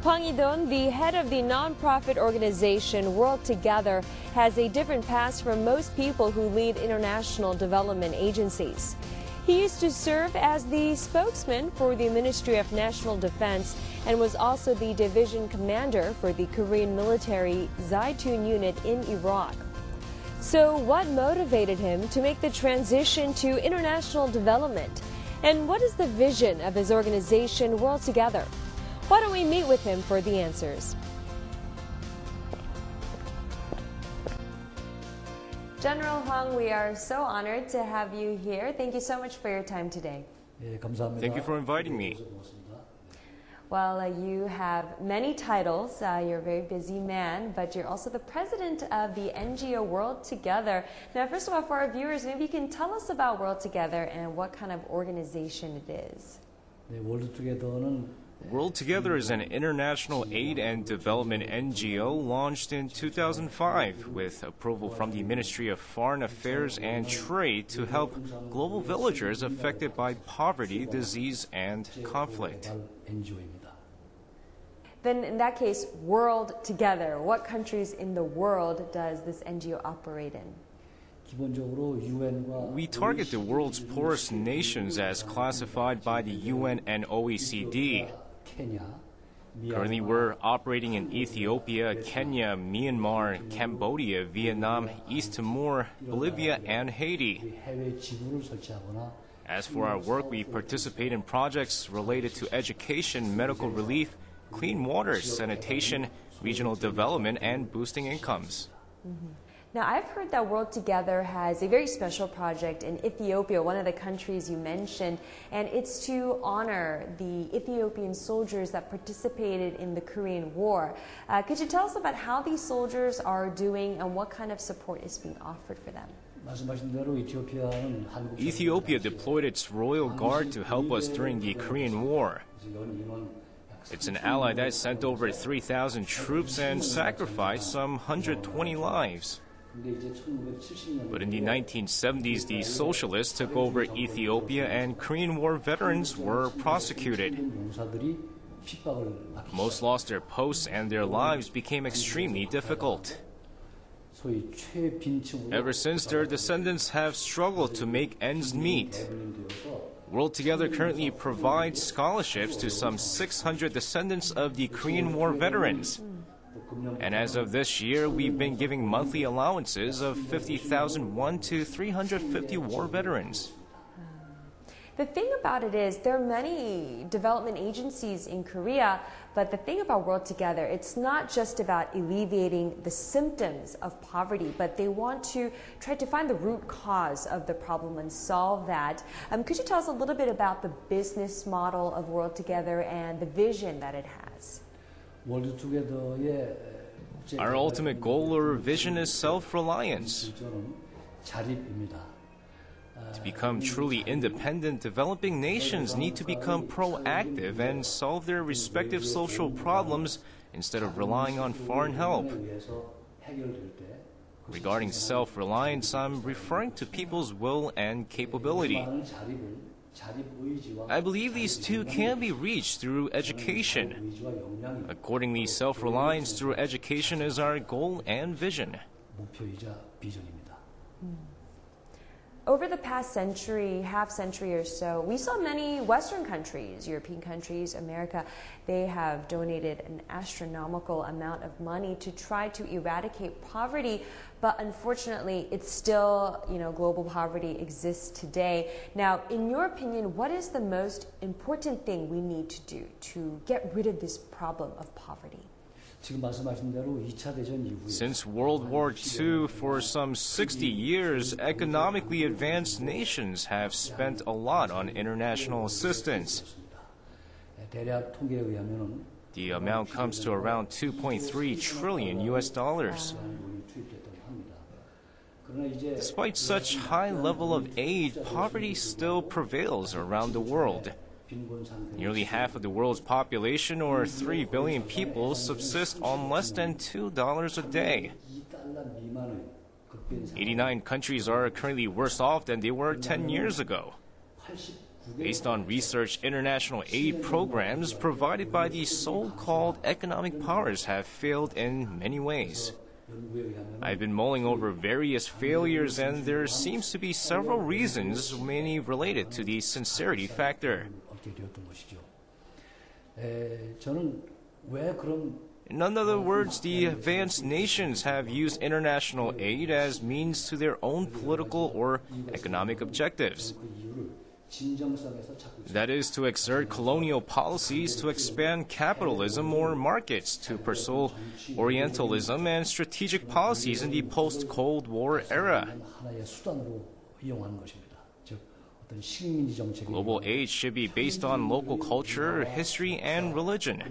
Hwang Eui-don, the head of the non-profit organization WorldTogether, has a different past from most people who lead international development agencies. He used to serve as the spokesman for the Ministry of National Defense and was also the division commander for the Korean military Zaitun unit in Iraq. So what motivated him to make the transition to international development? And what is the vision of his organization WorldTogether? Why don't we meet with him for the answers? General Hwang, we are so honored to have you here. Thank you so much for your time today. Thank you for inviting me. Well, you have many titles. You're a very busy man, but you're also the president of the NGO WorldTogether. Now, first of all, for our viewers, maybe you can tell us about WorldTogether and what kind of organization it is. WorldTogether is an international aid and development NGO launched in 2005 with approval from the Ministry of Foreign Affairs and Trade to help global villagers affected by poverty, disease, and conflict. Then in that case, WorldTogether, what countries in the world does this NGO operate in? We target the world's poorest nations as classified by the UN and OECD. Currently, we're operating in Ethiopia, Kenya, Myanmar, Cambodia, Vietnam, East Timor, Bolivia, and Haiti. As for our work, we participate in projects related to education, medical relief, clean water, sanitation, regional development, and boosting incomes. Now, I've heard that WorldTogether has a very special project in Ethiopia, one of the countries you mentioned, and it's to honor the Ethiopian soldiers that participated in the Korean War. Could you tell us about how these soldiers are doing and what kind of support is being offered for them? Ethiopia deployed its Royal Guard to help us during the Korean War. It's an ally that sent over 3,000 troops and sacrificed some 120 lives. But in the 1970s, the socialists took over Ethiopia and Korean War veterans were prosecuted. Most lost their posts and their lives became extremely difficult. Ever since, their descendants have struggled to make ends meet. WorldTogether currently provides scholarships to some 600 descendants of the Korean War veterans. And as of this year, we've been giving monthly allowances of 50,000 won to 350 war veterans. The thing about it is there are many development agencies in Korea, but the thing about WorldTogether, it's not just about alleviating the symptoms of poverty, but they want to try to find the root cause of the problem and solve that. Could you tell us a little bit about the business model of WorldTogether and the vision that it has? Our ultimate goal or vision is self-reliance. To become truly independent, developing nations need to become proactive and solve their respective social problems instead of relying on foreign help. Regarding self-reliance, I'm referring to people's will and capability. I believe these two can be reached through education. Accordingly, self-reliance through education is our goal and vision. Over the past century, half-century or so, we saw many Western countries, European countries, America, they have donated an astronomical amount of money to try to eradicate poverty, but unfortunately, it's still, global poverty exists today. Now, in your opinion, what is the most important thing we need to do to get rid of this problem of poverty? Since World War II, for some 60 years, economically advanced nations have spent a lot on international assistance. The amount comes to around 2.3 trillion US dollars. Despite such high level of aid, poverty still prevails around the world. Nearly half of the world's population, or 3 billion people, subsist on less than $2 a day. 89 countries are currently worse off than they were 10 years ago. Based on research, international aid programs provided by the so-called economic powers have failed in many ways. I've been mulling over various failures, and there seems to be several reasons, many related to the sincerity factor. In other words, the advanced nations have used international aid as means to their own political or economic objectives. That is, to exert colonial policies to expand capitalism or markets, to pursue Orientalism and strategic policies in the post-Cold War era. Global aid should be based on local culture, history, and religion.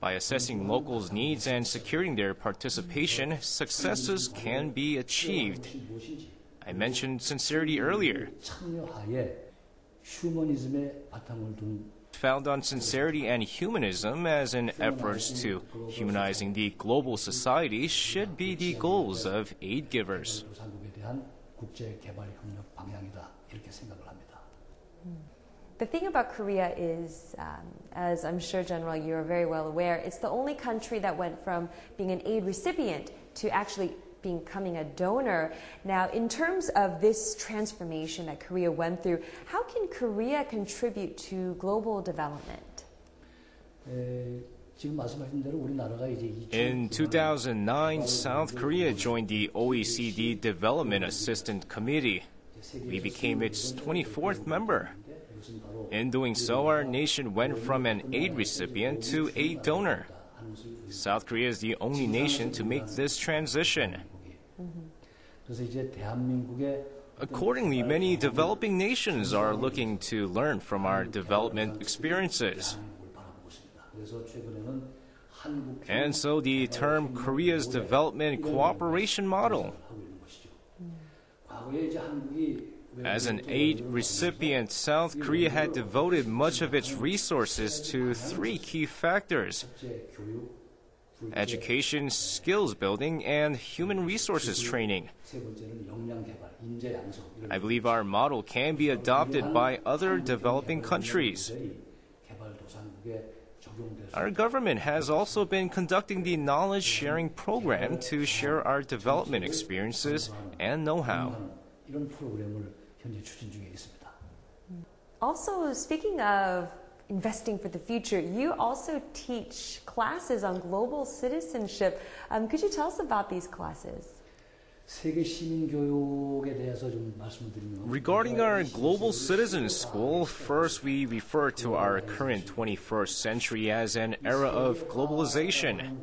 By assessing locals' needs and securing their participation, successes can be achieved. I mentioned sincerity earlier. Found on sincerity and humanism as an efforts to humanizing the global society should be the goals of aid givers. The thing about Korea is, as I'm sure, General, you're very well aware, it's the only country that went from being an aid recipient to actually becoming a donor. Now, in terms of this transformation that Korea went through, how can Korea contribute to global development? In 2009, South Korea joined the OECD Development Assistance Committee. We became its 24th member. In doing so, our nation went from an aid recipient to a donor. South Korea is the only nation to make this transition. Accordingly, many developing nations are looking to learn from our development experiences. And so the term Korea's Development Cooperation Model. As an aid recipient, South Korea had devoted much of its resources to three key factors: education, skills building, and human resources training. I believe our model can be adopted by other developing countries. Our government has also been conducting the knowledge sharing program to share our development experiences and know-how. Also, speaking of investing for the future, you also teach classes on global citizenship. Could you tell us about these classes? Regarding our Global Citizen School, first we refer to our current 21st century as an era of globalization.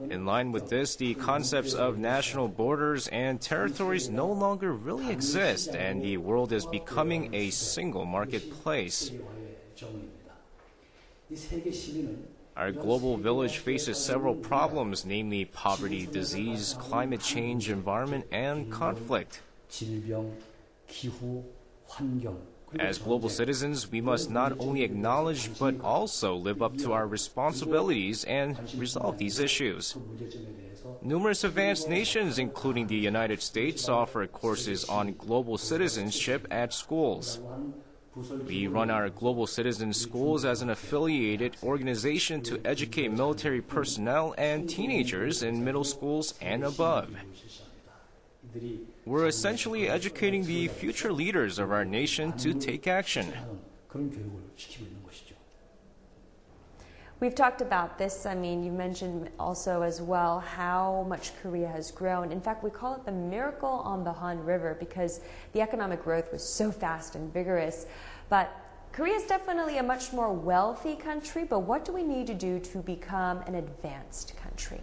In line with this, the concepts of national borders and territories no longer really exist, and the world is becoming a single marketplace. Our global village faces several problems, namely poverty, disease, climate change, environment, and conflict. As global citizens, we must not only acknowledge but also live up to our responsibilities and resolve these issues. Numerous advanced nations, including the United States, offer courses on global citizenship at schools. We run our Global Citizen Schools as an affiliated organization to educate military personnel and teenagers in middle schools and above. We're essentially educating the future leaders of our nation to take action. We've talked about this. I mean, you mentioned also as well how much Korea has grown. In fact, we call it the miracle on the Han River because the economic growth was so fast and vigorous. But Korea is definitely a much more wealthy country, but what do we need to do to become an advanced country?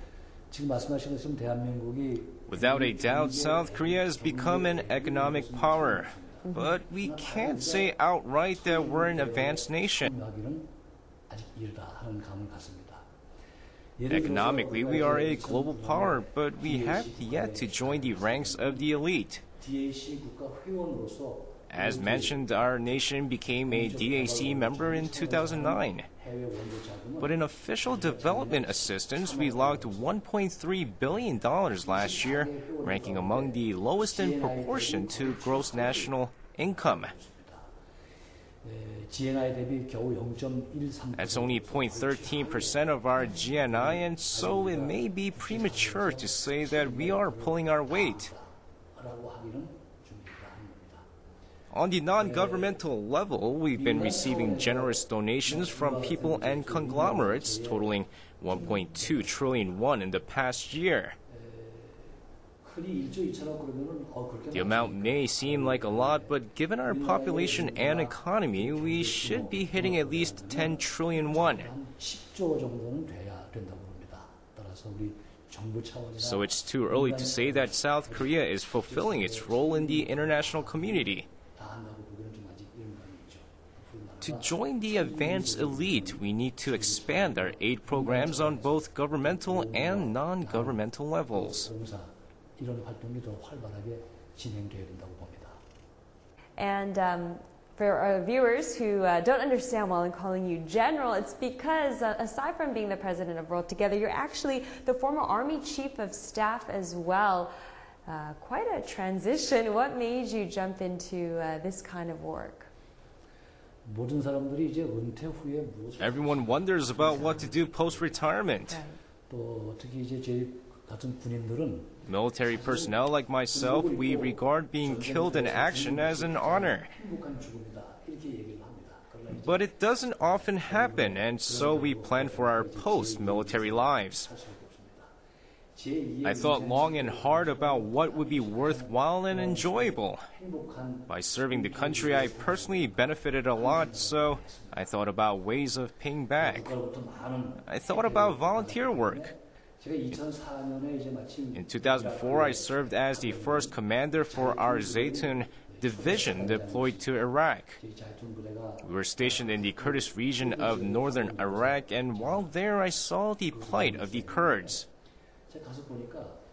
Without a doubt, South Korea has become an economic power. But we can't say outright that we're an advanced nation. Economically, we are a global power, but we have yet to join the ranks of the elite. As mentioned, our nation became a DAC member in 2009. But in official development assistance, we logged $1.3 billion last year, ranking among the lowest in proportion to gross national income. That's only 0.13% of our GNI, and so it may be premature to say that we are pulling our weight. On the non-governmental level, we've been receiving generous donations from people and conglomerates totaling 1.2 trillion won in the past year. The amount may seem like a lot, but given our population and economy, we should be hitting at least 10 trillion won. So it's too early to say that South Korea is fulfilling its role in the international community. To join the advanced elite, we need to expand our aid programs on both governmental and non-governmental levels. And for our viewers who don't understand why I'm calling you General, it's because aside from being the president of World Together, you're actually the former Army Chief of Staff as well. Quite a transition. What made you jump into this kind of work? Everyone wonders about what to do post-retirement. Military personnel like myself, we regard being killed in action as an honor. But it doesn't often happen, and so we plan for our post-military lives. I thought long and hard about what would be worthwhile and enjoyable. By serving the country, I personally benefited a lot, so I thought about ways of paying back. I thought about volunteer work. In 2004, I served as the first commander for our Zaytun division deployed to Iraq. We were stationed in the Kurdish region of northern Iraq, and while there, I saw the plight of the Kurds.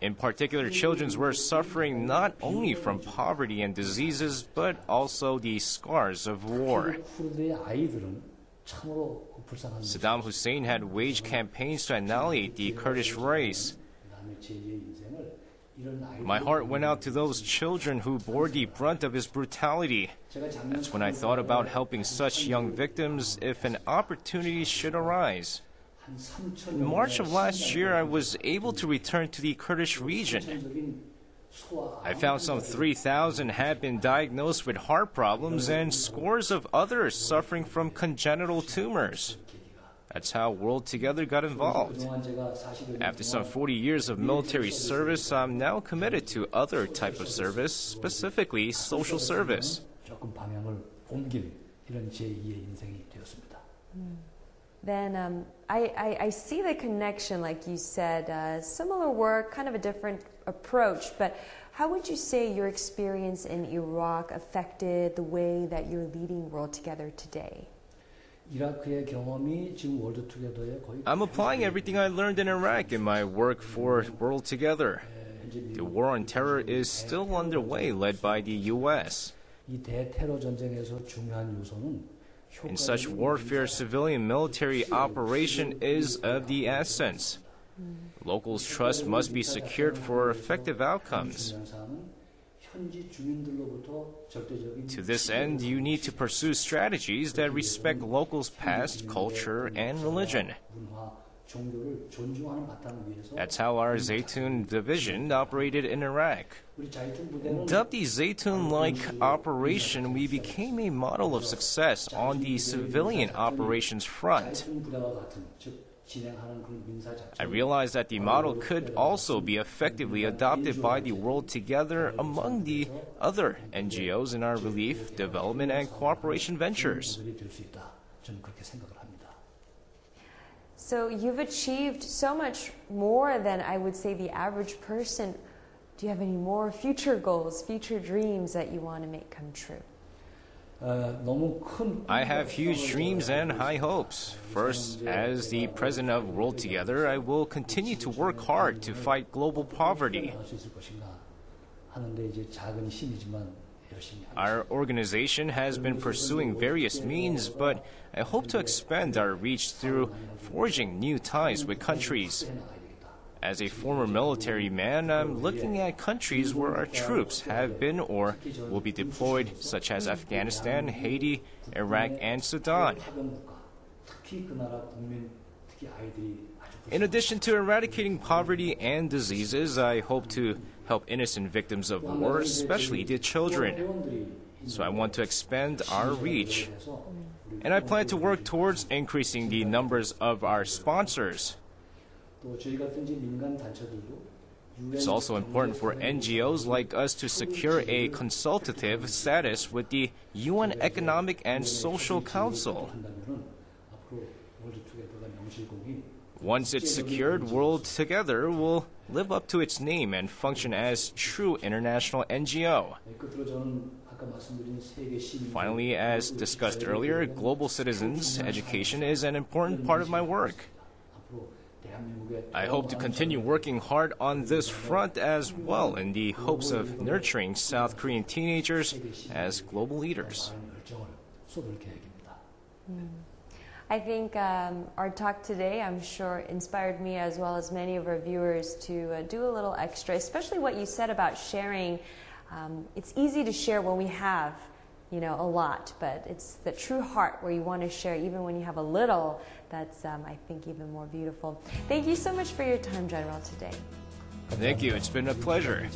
In particular, children were suffering not only from poverty and diseases, but also the scars of war. Saddam Hussein had waged campaigns to annihilate the Kurdish race. My heart went out to those children who bore the brunt of his brutality. That's when I thought about helping such young victims if an opportunity should arise. In March of last year, I was able to return to the Kurdish region. I found some 3,000 had been diagnosed with heart problems and scores of others suffering from congenital tumors. That's how World Together got involved. After some 40 years of military service, I'm now committed to other type of service, specifically social service. Then I see the connection, like you said, similar work, kind of a different approach, but how would you say your experience in Iraq affected the way that you're leading World Together today? I'm applying everything I learned in Iraq in my work for World Together. The war on terror is still underway, led by the U.S. In such warfare, civilian military operation is of the essence. Locals' trust must be secured for effective outcomes. To this end, you need to pursue strategies that respect locals' past, culture, and religion. That's how our Zaytun division operated in Iraq. Dubbed the Zaytun-like operation, we became a model of success on the civilian operations front. I realized that the model could also be effectively adopted by the World Together among the other NGOs in our relief, development, and cooperation ventures. So you've achieved so much more than I would say the average person. Do you have any more future goals, future dreams that you want to make come true? I have huge dreams and high hopes. First, as the president of World Together, I will continue to work hard to fight global poverty. Our organization has been pursuing various means, but I hope to expand our reach through forging new ties with countries. As a former military man, I'm looking at countries where our troops have been or will be deployed, such as Afghanistan, Haiti, Iraq, and Sudan. In addition to eradicating poverty and diseases, I hope to help innocent victims of war, especially the children. So I want to expand our reach. And I plan to work towards increasing the numbers of our sponsors. It's also important for NGOs like us to secure a consultative status with the UN Economic and Social Council. Once it's secured, Worldtogether will live up to its name and function as true international NGO. Finally, as discussed earlier, global citizens' education is an important part of my work. I hope to continue working hard on this front as well in the hopes of nurturing South Korean teenagers as global leaders. I think our talk today, I'm sure, inspired me as well as many of our viewers to do a little extra, especially what you said about sharing. It's easy to share when we have, a lot, but it's the true heart where you want to share even when you have a little. That's, I think, even more beautiful. Thank you so much for your time, General, today. Thank you. It's been a pleasure.